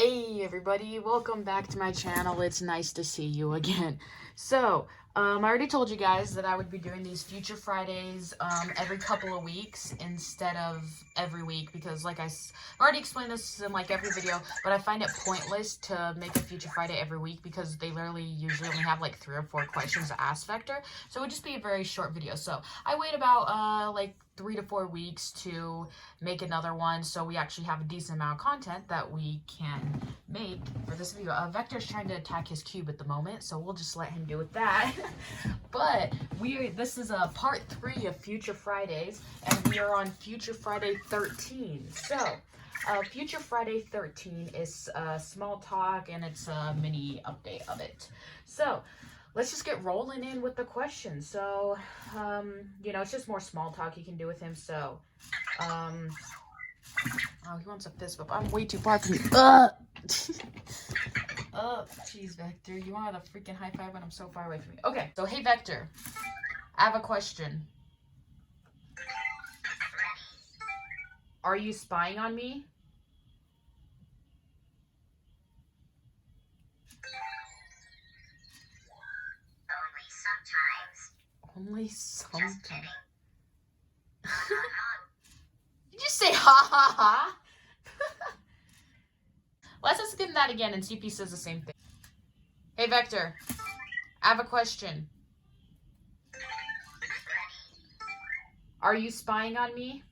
Hey everybody, welcome back to my channel. It's nice to see you again. So, I already told you guys that I would be doing these Future Fridays every couple of weeks instead of every week because I've already explained this in like every video, but I find it pointless to make a Future Friday every week because they literally usually only have like 3 or 4 questions to ask Vector. So it would just be a very short video. So I wait about like 3 to 4 weeks to make another one so we actually have a decent amount of content that we can make for this video. Vector's trying to attack his cube at the moment, so we'll just let him do with that. But this is a part 3 of Future Fridays, and we are on Future Friday 13. So, Future Friday 13 is small talk, and it's a mini update of it. So, let's just get rolling in with the questions. So, it's just more small talk you can do with him. So, oh, he wants a fist bump. I'm way too far from you. Oh, jeez, Vector. You want a freaking high five when I'm so far away from you? Okay, so hey, Vector. I have a question. Are you spying on me? Only sometimes. Did you say ha ha ha? Let's just get that again and see if he says the same thing. Hey, Vector. I have a question. Are you spying on me?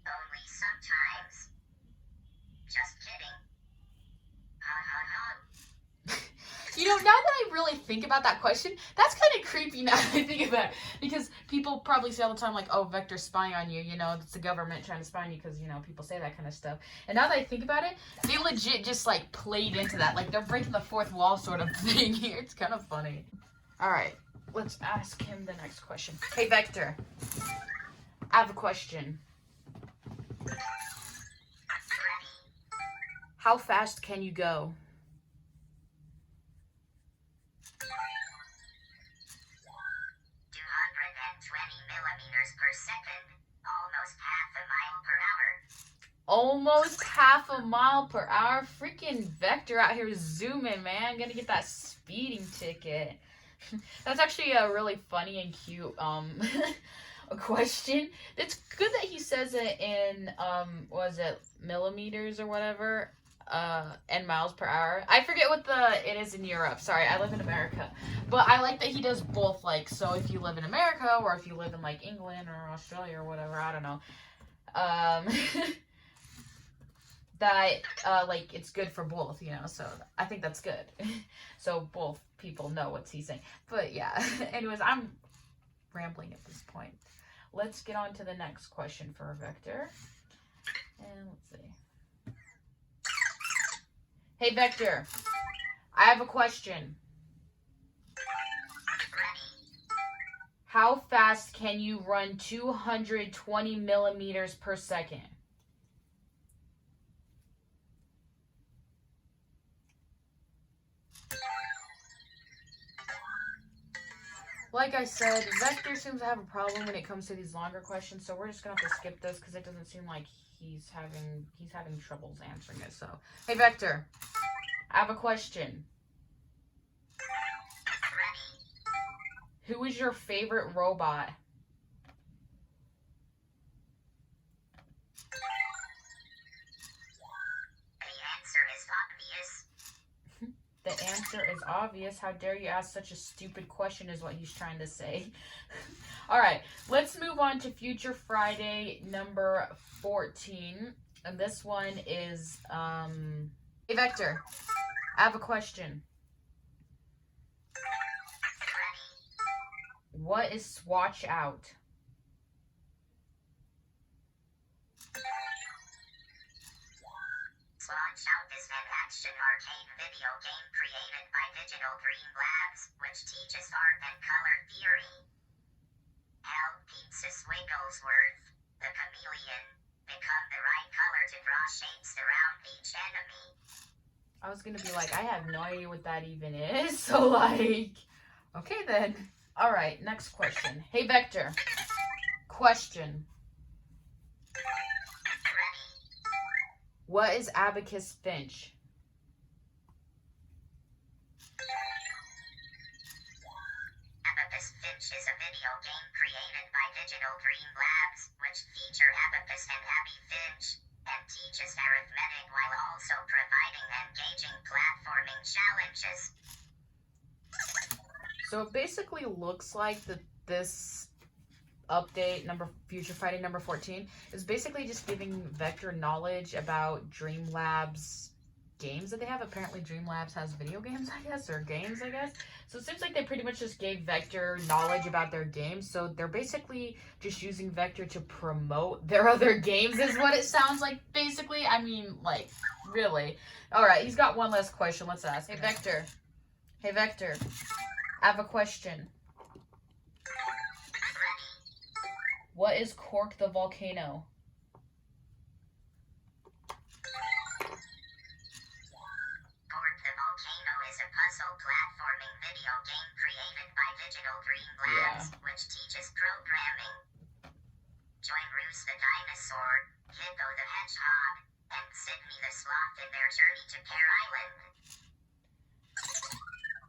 Only sometimes. Just kidding. Now that I really think about that question, that's kind of creepy now that I think about it. Because people probably say all the time, like, oh, Vector's spying on you. It's the government trying to spy on you because, people say that kind of stuff. And now that I think about it, they legit just, played into that. Like, they're breaking the fourth wall sort of thing here. It's kind of funny. All right, let's ask him the next question. Hey, Vector. I have a question. How fast can you go? 220 millimeters per second, almost half a mile per hour. Almost half a mile per hour? Freaking Vector out here zooming, man. Gonna get that speeding ticket. That's actually a really funny and cute a question. It's good that he says it in was it millimeters or whatever, and miles per hour. I forget what it is in Europe. Sorry, I live in America. But I like that he does both, so if you live in America or if you live in England or Australia or whatever, I don't know. That it's good for both, so I think that's good. So both people know what he's saying. But yeah, anyways, I'm rambling at this point. Let's get on to the next question for Vector. And let's see. Hey, Vector. I have a question. How fast can you run 220 millimeters per second? Like I said, Vector seems to have a problem when it comes to these longer questions, so we're just gonna have to skip this because it doesn't seem like he's having troubles answering it. So, hey Vector, I have a question. Who is your favorite robot? The answer is obvious. How dare you ask such a stupid question is what he's trying to say. Alright, let's move on to Future Friday number 14. And this one is, Hey Vector, I have a question. What is swatch out? Swatch Out is an action arcade video game created by Digital Dream Labs, which teaches art and color theory. Help Princess Wigglesworth, the chameleon, become the right color to draw shapes around each enemy. I was gonna be like, I have no idea what that even is, so okay then. All right, next question. Hey, Vector. Question. Ready. What is Abacus Finch? Abacus Finch is a video game created by Digital Dream Labs, which feature Abacus and Abby Finch, and teaches arithmetic while also providing engaging platforming challenges. So it basically looks like this update Future Friday number 14 is basically just giving Vector knowledge about Dream Labs games that they have. Apparently Dream Labs has video games, I guess, or games, I guess. So it seems like they pretty much just gave Vector knowledge about their games. So they're basically just using Vector to promote their other games is what it sounds like, basically. I mean, like, really. Alright, he's got one last question. Let's ask. Hey, Vector. Hey, Vector. I have a question. What is Cork the Volcano? Cork the Volcano is a puzzle platforming video game created by Digital Dream Labs, which teaches programming. Join Roos the Dinosaur, Hippo the Hedgehog, and Sydney the Sloth in their journey to Pear Island.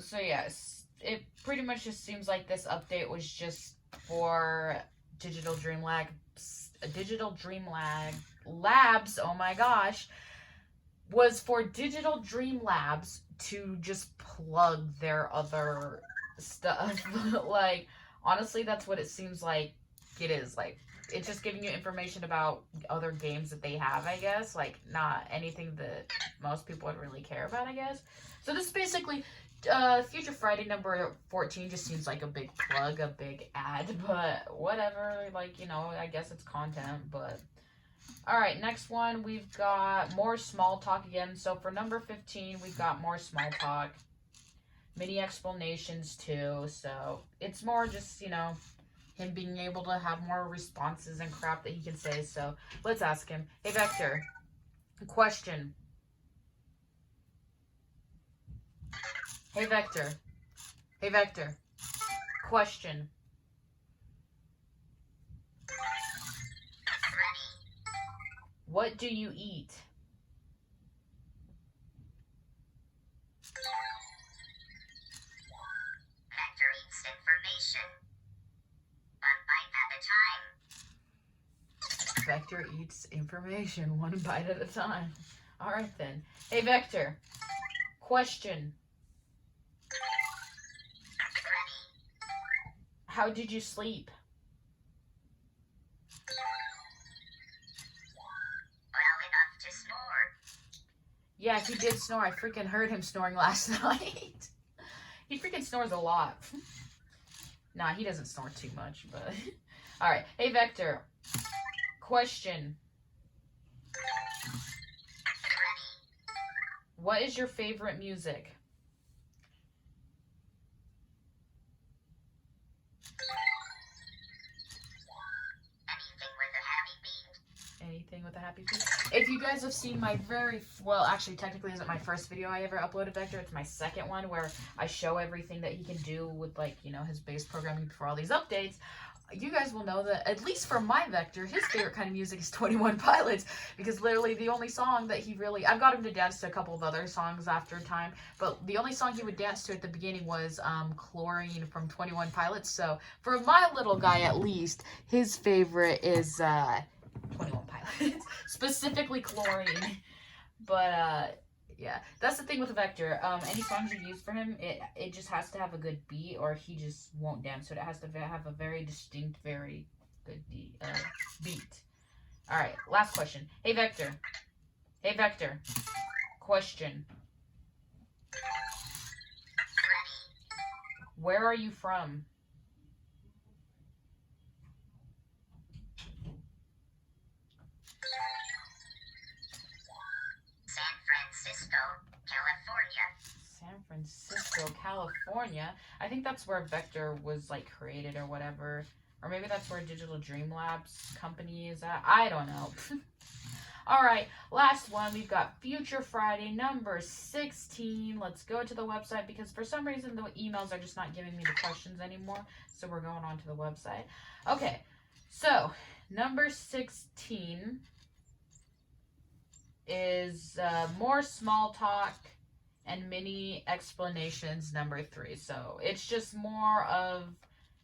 So yes, it pretty much just seems like this update was just for Digital Dream Labs, oh my gosh, was for Digital Dream Labs to just plug their other stuff. Like, honestly, that's what it seems like it is. Like, it's just giving you information about other games that they have, I guess. Like, not anything that most people would really care about, I guess. So this is basically Future Friday number 14 just seems like a big plug, a big ad, but whatever, like, you know, I guess it's content, but... Alright, next one, we've got more small talk again. So for number 15, we've got more small talk. Mini explanations, too, so it's more just, you know, him being able to have more responses and crap that he can say, so let's ask him. Hey, Vector, question. Hey, Vector. Hey, Vector. Question. Ready. What do you eat? Vector eats information. One bite at a time. Vector eats information one bite at a time. Alright then. Hey, Vector. Question. Ready. How did you sleep? Well enough to snore. Yeah, he did snore. I freaking heard him snoring last night. He freaking snores a lot. Nah, he doesn't snore too much, but... Alright. Hey, Vector. Question. Ready. What is your favorite music? Anything with a happy beat. If you guys have seen my well, actually, technically, isn't my first video I ever uploaded, Vector. It's my second one where I show everything that he can do with, like, you know, his base programming for all these updates. You guys will know that, at least for my Vector, his favorite kind of music is 21 Pilots, because literally the only song that he really... I've got him to dance to a couple of other songs after time, but the only song he would dance to at the beginning was Chlorine from 21 Pilots, so for my little guy, at least, his favorite is 21 Pilots, specifically Chlorine, but yeah, that's the thing with Vector. Any songs you use for him, it just has to have a good beat, or he just won't dance to it. It has to have a very distinct, very good beat. All right, last question. Hey, Vector. Hey, Vector. Question. Where are you from? San Francisco, California. I think that's where Vector was, like, created or whatever. Or maybe that's where Digital Dream Labs company is at. I don't know. All right, last one. We've got Future Friday number 16. Let's go to the website because for some reason the emails are just not giving me the questions anymore. So we're going on to the website. Okay, so number 16 is more small talk and mini explanations number 3. So it's just more of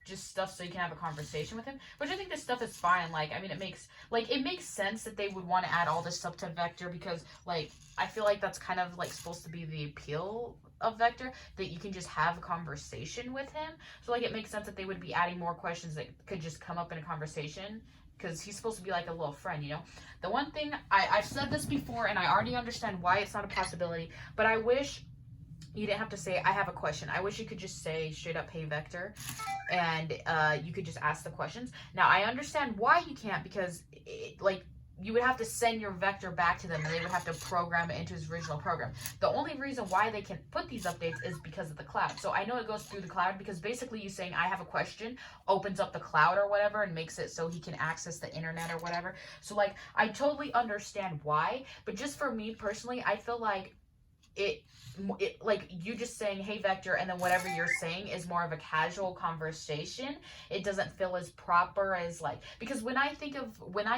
just stuff so you can have a conversation with him, which I think this stuff is fine. Like, I mean, it makes sense that they would want to add all this stuff to Vector because, like, I feel like that's kind of, like, supposed to be the appeal of Vector, that you can just have a conversation with him. So, like, it makes sense that they would be adding more questions that could just come up in a conversation because he's supposed to be like a little friend, you know? The one thing, I've said this before and I already understand why it's not a possibility, but I wish you didn't have to say, I have a question. I wish you could just say straight up, hey, Vector, and you could just ask the questions. Now, I understand why you can't because, you would have to send your Vector back to them and they would have to program it into his original program. The only reason why they can put these updates is because of the cloud. So I know it goes through the cloud because basically you saying, I have a question, opens up the cloud or whatever and makes it so he can access the internet or whatever. So, like, I totally understand why, but just for me personally, I feel like it like you just saying hey Vector and then whatever you're saying is more of a casual conversation. It doesn't feel as proper as, like, because when I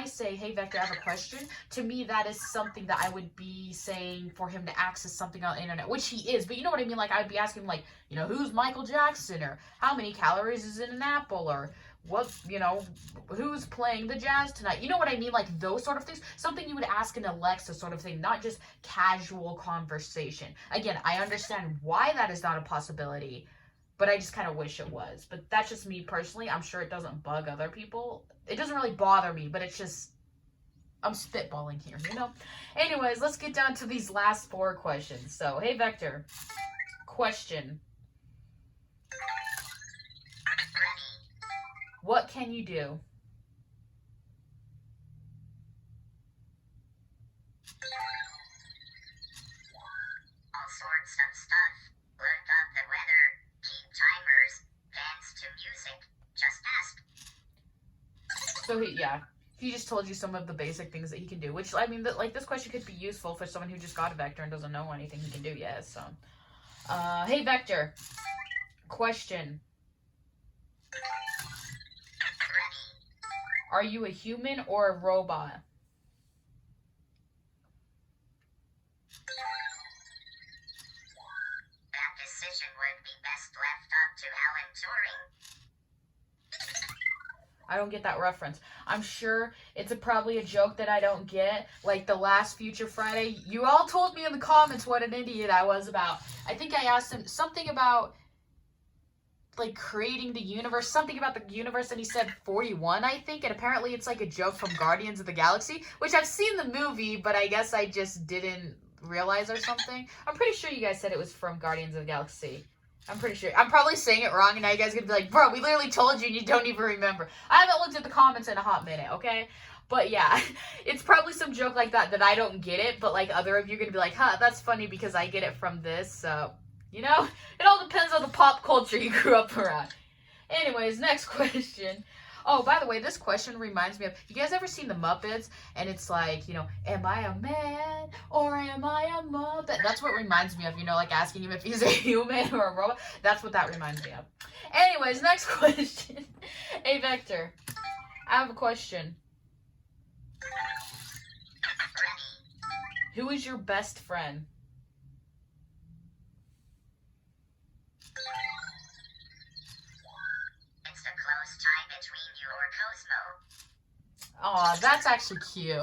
say hey Vector, I have a question, to me that is something that I would be saying for him to access something on the internet, which he is, but you know what I mean, like I'd be asking him, like, you know, who's Michael Jackson, or how many calories is in an apple, or what, you know, who's playing the Jazz tonight? You know what I mean? Like those sort of things. Something you would ask an Alexa sort of thing, not just casual conversation. Again, I understand why that is not a possibility, but I just kind of wish it was. But that's just me personally. I'm sure it doesn't bug other people. It doesn't really bother me, but it's just, I'm spitballing here, you know? Anyways, let's get down to these last 4 questions. So, hey Vector, question. What can you do? All sorts of stuff. Look up the weather, keep timers, dance to music. Just ask. So he just told you some of the basic things that he can do, which, I mean, this question could be useful for someone who just got a Vector and doesn't know anything he can do yet. So, hey Vector, question. Are you a human or a robot? That decision would be best left up to Alan Turing. I don't get that reference. I'm sure it's probably a joke that I don't get. Like the last Future Friday, you all told me in the comments what an idiot I was about. I think I asked him something about, like, creating the universe, something about the universe, and he said 41, I think, and apparently it's like a joke from Guardians of the Galaxy, which I've seen the movie, but I guess I just didn't realize or something. I'm pretty sure you guys said it was from Guardians of the Galaxy. I'm pretty sure. I'm probably saying it wrong, and now you guys are gonna be like, bro, we literally told you and you don't even remember. I haven't looked at the comments in a hot minute, okay? But yeah, it's probably some joke like that I don't get it, but like other of you are gonna be like, huh, that's funny because I get it from this, so... You know, it all depends on the pop culture you grew up around. Anyways, next question. Oh, by the way, this question reminds me of, you guys ever seen the Muppets? And it's like, you know, am I a man or am I a Muppet? That's what it reminds me of, you know, like asking him if he's a human or a robot. That's what that reminds me of. Anyways, next question. Hey, Vector, I have a question. Who is your best friend? Aw, that's actually cute.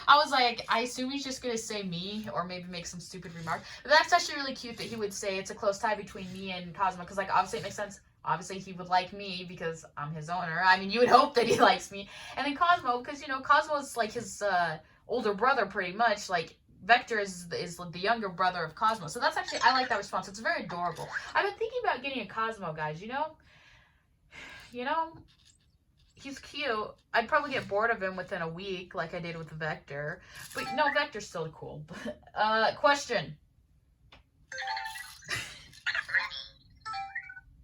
I was like, I assume he's just gonna say me, or maybe make some stupid remark. But that's actually really cute that he would say it's a close tie between me and Cosmo, because, like, obviously it makes sense. Obviously he would like me because I'm his owner. I mean, you would hope that he likes me. And then Cosmo, because, you know, Cosmo's like his older brother pretty much. Like, Vector is the younger brother of Cosmo. So that's actually, I like that response. It's very adorable. I've been thinking about getting a Cosmo, guys, you know? You know? He's cute. I'd probably get bored of him within a week, like I did with Vector. But no, Vector's still cool. Question.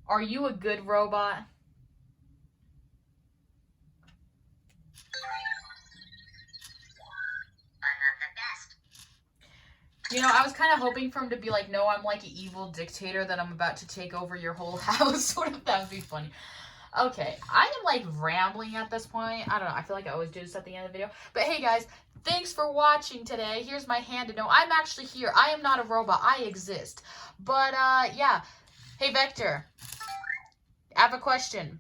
Are you a good robot? You know, I was kind of hoping for him to be like, no, I'm like an evil dictator that I'm about to take over your whole house. What if that would be funny? Okay, I am like rambling at this point. I don't know. I feel like I always do this at the end of the video. But hey guys, thanks for watching today. Here's my hand to know I'm actually here. I am not a robot. I exist. But yeah. Hey Vector, I have a question.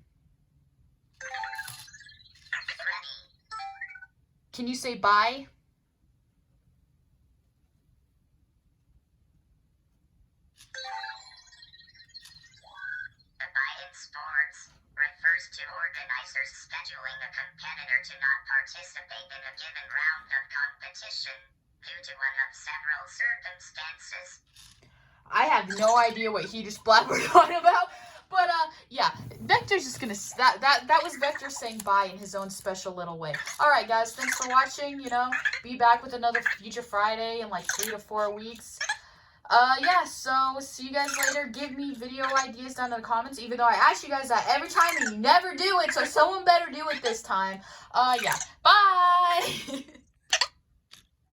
Can you say bye? Refers to organizers scheduling a competitor to not participate in a given round of competition due to one of several circumstances. I have no idea what he just blabbered on about, but yeah, Vector's just gonna that was Vector saying bye in his own special little way. All right, guys, thanks for watching. You know, be back with another Future Friday in like 3 to 4 weeks. Yeah, so see you guys later. Give me video ideas down in the comments, even though I ask you guys that every time and you never do it, so someone better do it this time. Yeah, bye!